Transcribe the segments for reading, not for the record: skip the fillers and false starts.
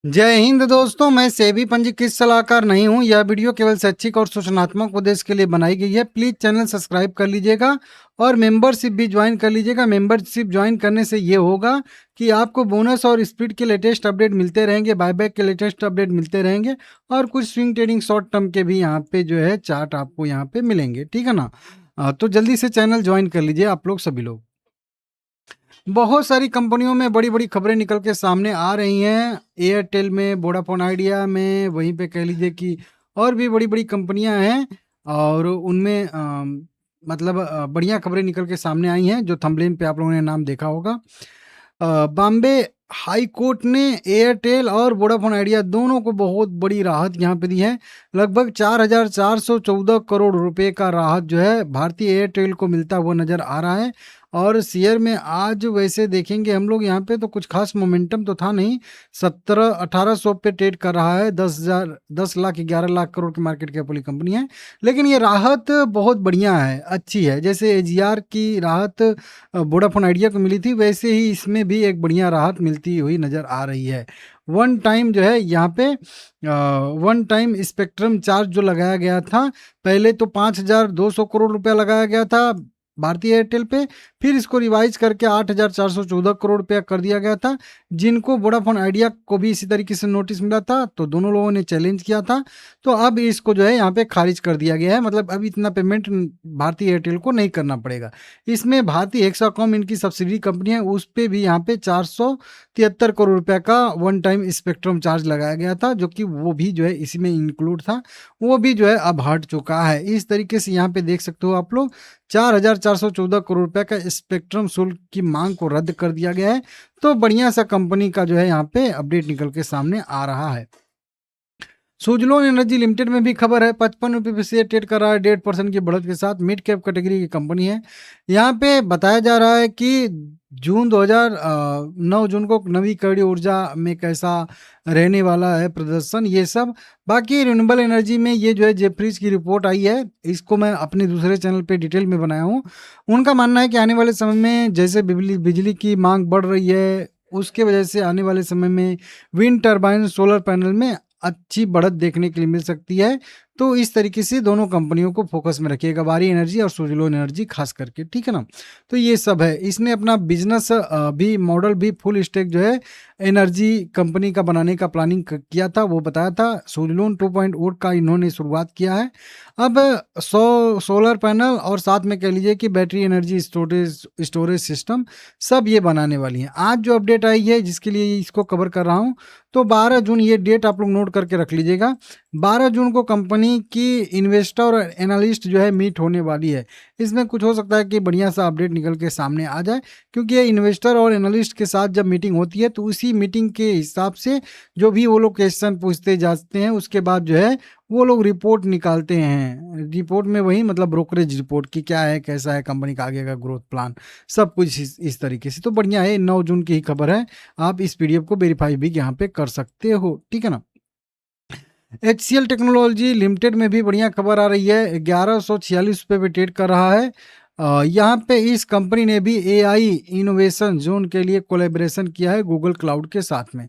जय हिंद दोस्तों, मैं सेबी पंजीकृत सलाहकार नहीं हूं। यह वीडियो केवल शैक्षिक और सूचनात्मक उद्देश्य के लिए बनाई गई है। प्लीज चैनल सब्सक्राइब कर लीजिएगा और मेंबरशिप भी ज्वाइन कर लीजिएगा। मेंबरशिप ज्वाइन करने से ये होगा कि आपको बोनस और स्पीड के लेटेस्ट अपडेट मिलते रहेंगे, बायबैक के लेटेस्ट अपडेट मिलते रहेंगे और कुछ स्विंग ट्रेडिंग शॉर्ट टर्म के भी यहाँ पे जो है चार्ट आपको यहाँ पे मिलेंगे, ठीक है ना। तो जल्दी से चैनल ज्वाइन कर लीजिए आप लोग सभी लोग। बहुत सारी कंपनियों में बड़ी-बड़ी खबरें निकल के सामने आ रही हैं। एयरटेल में, वोडाफोन आइडिया में, वहीं पे कह लीजिए कि और भी बड़ी-बड़ी कंपनियाँ हैं और उनमें मतलब बढ़िया खबरें निकल के सामने आई हैं, जो थंबनेल पे आप लोगों ने नाम देखा होगा। बॉम्बे हाई कोर्ट ने एयरटेल और वोडाफोन आइडिया दोनों को बहुत बड़ी राहत यहाँ पे दी है। लगभग 4,414 करोड़ रुपए का राहत जो है भारतीय एयरटेल को मिलता हुआ नज़र आ रहा है। और शेयर में आज वैसे देखेंगे हम लोग यहाँ पे तो कुछ खास मोमेंटम तो था नहीं। 17-1800 पे ट्रेड कर रहा है। 10 लाख 11 लाख करोड़ की मार्केट कैप वाली कंपनी है। लेकिन ये राहत बहुत बढ़िया है, अच्छी है। जैसे एजीआर की राहत वोडाफोन आइडिया को मिली थी, वैसे ही इसमें भी एक बढ़िया राहत मिलती हुई नज़र आ रही है। वन टाइम जो है यहाँ पे वन टाइम स्पेक्ट्रम चार्ज जो लगाया गया था, पहले तो 5,200 करोड़ रुपया लगाया गया था भारतीय एयरटेल पे, फिर इसको रिवाइज करके 8,414 करोड़ रुपया कर दिया गया था। जिनको वोडाफोन आइडिया को भी इसी तरीके से नोटिस मिला था, तो दोनों लोगों ने चैलेंज किया था। तो अब इसको जो है यहाँ पे खारिज कर दिया गया है। मतलब अब इतना पेमेंट भारतीय एयरटेल को नहीं करना पड़ेगा। इसमें भारतीय हेक्साकॉम इनकी सब्सिडी कंपनी है, उस पे भी यहाँ पे 473 करोड़ रुपए का वन टाइम स्पेक्ट्रम चार्ज लगाया गया था, जो कि वो भी जो है इसी में इंक्लूड था। वो भी जो है अब हट चुका है। इस तरीके से यहाँ पे देख सकते हो आप लोग, 4,414 करोड़ रुपए का स्पेक्ट्रम शुल्क की मांग को रद्द कर दिया गया है। तो बढ़िया सा कंपनी का जो है यहाँ पे अपडेट निकल के सामने आ रहा है। सुजलोन एनर्जी लिमिटेड में भी खबर है, 55 रुपये पे शेयर ट्रेड कर रहा है 1.5% की बढ़त के साथ। मिड कैप कैटेगरी की कंपनी है। यहाँ पे बताया जा रहा है कि जून 9 जून को नवीकरणीय ऊर्जा में कैसा रहने वाला है प्रदर्शन, ये सब। बाकी रिन्यूएबल एनर्जी में ये जो है जेफरीज की रिपोर्ट आई है, इसको मैं अपने दूसरे चैनल पे डिटेल में बनाया हूँ। उनका मानना है कि आने वाले समय में जैसे बिजली की मांग बढ़ रही है, उसके वजह से आने वाले समय में विंड टर्बाइन, सोलर पैनल में अच्छी बढ़त देखने के लिए मिल सकती है। तो इस तरीके से दोनों कंपनियों को फोकस में रखिएगा, वारी एनर्जी और सुजलोन एनर्जी खास करके, ठीक है ना। तो ये सब है। इसने अपना बिजनेस भी मॉडल भी फुल स्टेक जो है एनर्जी कंपनी का बनाने का प्लानिंग किया था, वो बताया था। सुजलोन 2.0 का इन्होंने शुरुआत किया है। अब सोलर पैनल और साथ में कह लीजिए कि बैटरी एनर्जी स्टोरेज सिस्टम सब ये बनाने वाली हैं। आज जो अपडेट आई है जिसके लिए इसको कवर कर रहा हूँ, तो 12 जून ये डेट आप लोग नोट करके रख लीजिएगा। 12 जून को कंपनी की इन्वेस्टर और एनालिस्ट जो है मीट होने वाली है। इसमें कुछ हो सकता है कि बढ़िया सा अपडेट निकल के सामने आ जाए, क्योंकि ये इन्वेस्टर और एनालिस्ट के साथ जब मीटिंग होती है तो उसी मीटिंग के हिसाब से जो भी वो लोग क्वेश्चन पूछते जाते हैं, उसके बाद जो है वो लोग रिपोर्ट निकालते हैं। रिपोर्ट में वही मतलब ब्रोकरेज रिपोर्ट की क्या है, कैसा है कंपनी का आगे का ग्रोथ प्लान, सब कुछ इस तरीके से। तो बढ़िया है, 9 जून की ही खबर है। आप इस पीडीएफ को वेरीफाई भी यहाँ पे कर सकते हो, ठीक है ना। एचसीएल टेक्नोलॉजी लिमिटेड में भी बढ़िया खबर आ रही है। 1146 रुपये पे ट्रेड कर रहा है। यहाँ पे इस कंपनी ने भी एआई इनोवेशन जोन के लिए कोलैबोरेशन किया है गूगल क्लाउड के साथ में।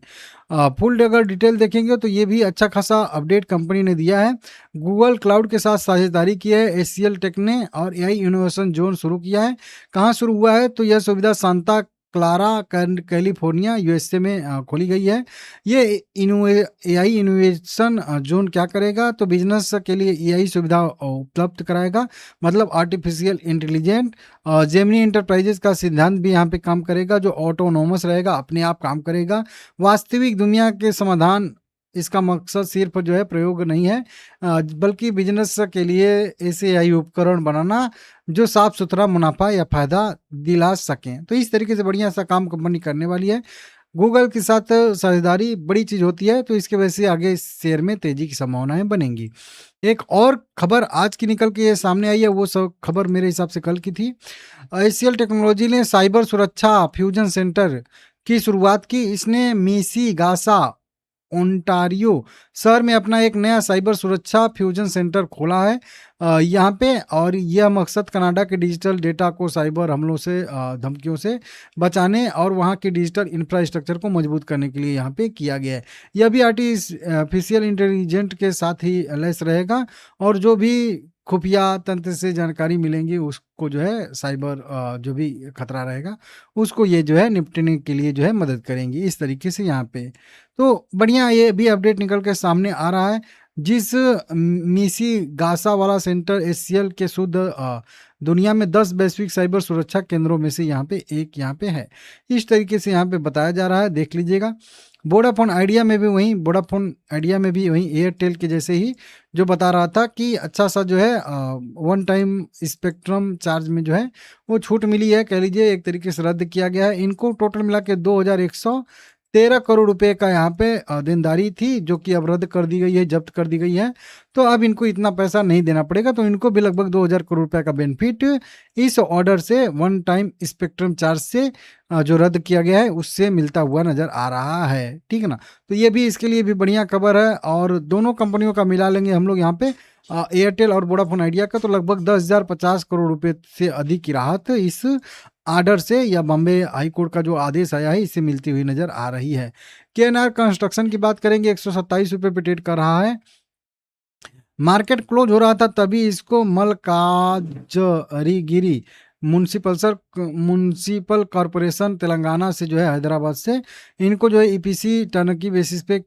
फुल अगर डिटेल देखेंगे तो ये भी अच्छा खासा अपडेट कंपनी ने दिया है। गूगल क्लाउड के साथ साझेदारी की है एचसीएल टेक ने और एआई इनोवेशन जोन शुरू किया है। कहाँ शुरू हुआ है, तो यह सुविधा सांता क्लारा कैलिफोर्निया यूएसए में खोली गई है। ये एआई इनोवेशन जोन क्या करेगा, तो बिजनेस के लिए एआई सुविधा उपलब्ध कराएगा। मतलब आर्टिफिशियल इंटेलिजेंट जेमिनी इंटरप्राइजेस का सिद्धांत भी यहाँ पे काम करेगा, जो ऑटोनोमस रहेगा, अपने आप काम करेगा। वास्तविक दुनिया के समाधान, इसका मकसद सिर्फ जो है प्रयोग नहीं है, बल्कि बिजनेस के लिए ऐसे एआई उपकरण बनाना जो साफ सुथरा मुनाफा या फायदा दिला सकें। तो इस तरीके से बढ़िया सा काम कंपनी करने वाली है। गूगल के साथ साझेदारी बड़ी चीज़ होती है, तो इसकी वजह से आगे शेयर में तेजी की संभावनाएं बनेंगी। एक और खबर आज की निकल के सामने आई है, वो सब खबर मेरे हिसाब से कल की थी। एचसीएल टेक्नोलॉजी ने साइबर सुरक्षा फ्यूजन सेंटर की शुरुआत की। इसने मीसी गासा ओंटारियो शहर में अपना एक नया साइबर सुरक्षा फ्यूजन सेंटर खोला है यहाँ पे, और यह मकसद कनाडा के डिजिटल डेटा को साइबर हमलों से धमकियों से बचाने और वहाँ के डिजिटल इंफ्रास्ट्रक्चर को मजबूत करने के लिए यहाँ पे किया गया है। यह भी आर्टिफिशियल इंटेलिजेंट के साथ ही लैस रहेगा, और जो भी खुफिया तंत्र से जानकारी मिलेंगी उसको जो है साइबर जो भी खतरा रहेगा उसको ये जो है निपटने के लिए जो है मदद करेंगी। इस तरीके से यहाँ पे तो बढ़िया ये भी अपडेट निकल के सामने आ रहा है। जिस मिसी गासा वाला सेंटर एचसीएल के शुद्ध दुनिया में 10 वैश्विक साइबर सुरक्षा केंद्रों में से यहाँ पे एक यहाँ पे है। इस तरीके से यहाँ पे बताया जा रहा है, देख लीजिएगा। वोडाफोन आइडिया में भी वहीं एयरटेल के जैसे ही जो बता रहा था कि अच्छा सा जो है वन टाइम स्पेक्ट्रम चार्ज में जो है वो छूट मिली है, कह लीजिए एक तरीके से रद्द किया गया है। इनको टोटल मिला के 2113 करोड़ रुपए का यहाँ पे देनदारी थी, जो कि अब रद्द कर दी गई है, जब्त कर दी गई है। तो अब इनको इतना पैसा नहीं देना पड़ेगा, तो इनको भी लगभग 2000 करोड़ रुपए का बेनिफिट इस ऑर्डर से, वन टाइम स्पेक्ट्रम चार्ज से जो रद्द किया गया है उससे मिलता हुआ नजर आ रहा है। ठीक है ना, तो ये भी इसके लिए भी बढ़िया खबर है। और दोनों कंपनियों का मिला लेंगे हम लोग यहाँ पे एयरटेल और वोडाफोन आइडिया का, तो लगभग 10,050 करोड़ रुपए से अधिक की राहत इस आर्डर से या बॉम्बे हाई कोर्ट का जो आदेश आया है इससे मिलती हुई नजर आ रही है। केएनआर कंस्ट्रक्शन की बात करेंगे, 127 रुपये पे ट्रेड कर रहा है। मार्केट क्लोज हो रहा था तभी इसको मलकाजगिरी म्युनिसिपल कॉरपोरेशन तेलंगाना से जो है हैदराबाद से इनको जो है ईपीसी टर्नकी बेसिस पे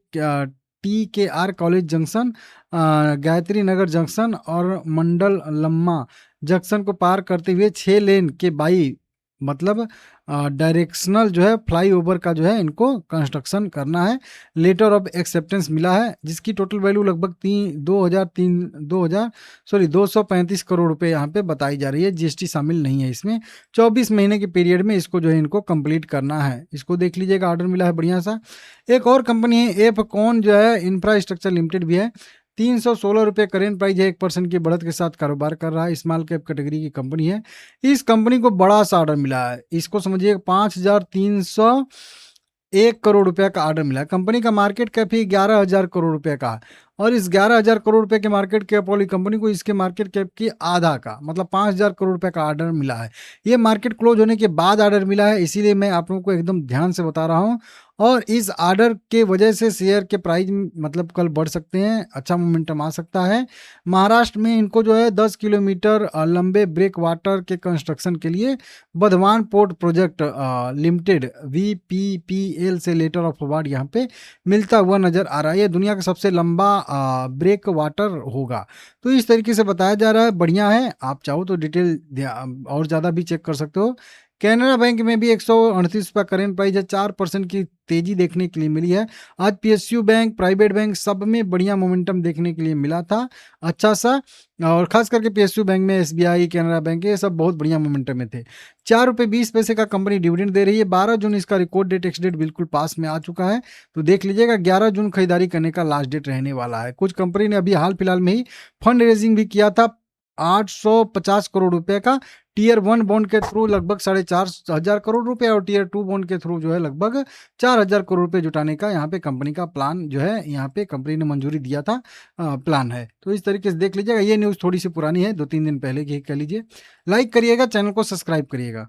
TKR college junction, Gayatri Nagar junction और मंडल लम्मा जंक्शन को पार करते हुए 6 लेन के बाई मतलब डायरेक्शनल जो है फ्लाईओवर का जो है इनको कंस्ट्रक्शन करना है। लेटर ऑफ एक्सेप्टेंस मिला है जिसकी टोटल वैल्यू लगभग 235 करोड़ रुपए यहाँ पे बताई जा रही है। जीएसटी शामिल नहीं है इसमें। 24 महीने के पीरियड में इसको जो है इनको कंप्लीट करना है। इसको देख लीजिएगा, ऑर्डर मिला है बढ़िया सा। एक और कंपनी है एफकॉन जो है इंफ्रास्ट्रक्चर लिमिटेड भी है, 316 रुपये करेंट प्राइस है, 1% की बढ़त के साथ कारोबार कर रहा है। स्मॉल कैप कैटेगरी की कंपनी है। इस कंपनी को बड़ा सा ऑर्डर मिला है, इसको समझिए 5,301 करोड़ रुपए का ऑर्डर मिला है। कंपनी का मार्केट कैप ही 11,000 करोड़ रुपए का है, और इस 11,000 करोड़ रुपए के मार्केट कैप वाली कंपनी को इसके मार्केट कैप की आधा का मतलब 5,000 करोड़ रुपए का ऑर्डर मिला है। ये मार्केट क्लोज होने के बाद ऑर्डर मिला है, इसीलिए मैं आप लोगों को एकदम ध्यान से बता रहा हूँ। और इस ऑर्डर के वजह से शेयर के प्राइस मतलब कल बढ़ सकते हैं, अच्छा मोमेंटम आ सकता है। महाराष्ट्र में इनको जो है 10 किलोमीटर लंबे ब्रेक वाटर के कंस्ट्रक्शन के लिए बधवान पोर्ट प्रोजेक्ट लिमिटेड VPPL से लेटर ऑफ अवार्ड यहाँ पे मिलता हुआ नजर आ रहा है। ये दुनिया का सबसे लंबा ब्रेक वाटर होगा। तो इस तरीके से बताया जा रहा है, बढ़िया है। आप चाहो तो डिटेल और ज़्यादा भी चेक कर सकते हो। कैनरा बैंक में भी 138 रुपये करेंट प्राइस है, 4% की तेजी देखने के लिए मिली है। आज PSU बैंक, प्राइवेट बैंक सब में बढ़िया मोमेंटम देखने के लिए मिला था, अच्छा सा। और खास करके PSU बैंक में SBI, कैनरा बैंक ये सब बहुत बढ़िया मोमेंटम में थे। 4.20 रुपये का कंपनी डिविडेंड दे रही है। 12 जून इसका रिकॉर्ड डेट एक्स डेट बिल्कुल पास में आ चुका है, तो देख लीजिएगा 11 जून खरीदारी करने का लास्ट डेट रहने वाला है। कुछ कंपनी ने अभी हाल फिलहाल में ही फंड रेजिंग भी किया था 850 करोड़ रुपए का। टीयर 1 बॉन्ड के थ्रू लगभग 4,500 करोड़ रुपए और टीयर 2 बॉन्ड के थ्रू जो है लगभग 4,000 करोड़ रुपए जुटाने का यहाँ पे कंपनी का प्लान जो है यहाँ पे कंपनी ने मंजूरी दिया था, प्लान है। तो इस तरीके से देख लीजिएगा। ये न्यूज़ थोड़ी सी पुरानी है, 2-3 दिन पहले की कह लीजिए। लाइक करिएगा, चैनल को सब्सक्राइब करिएगा।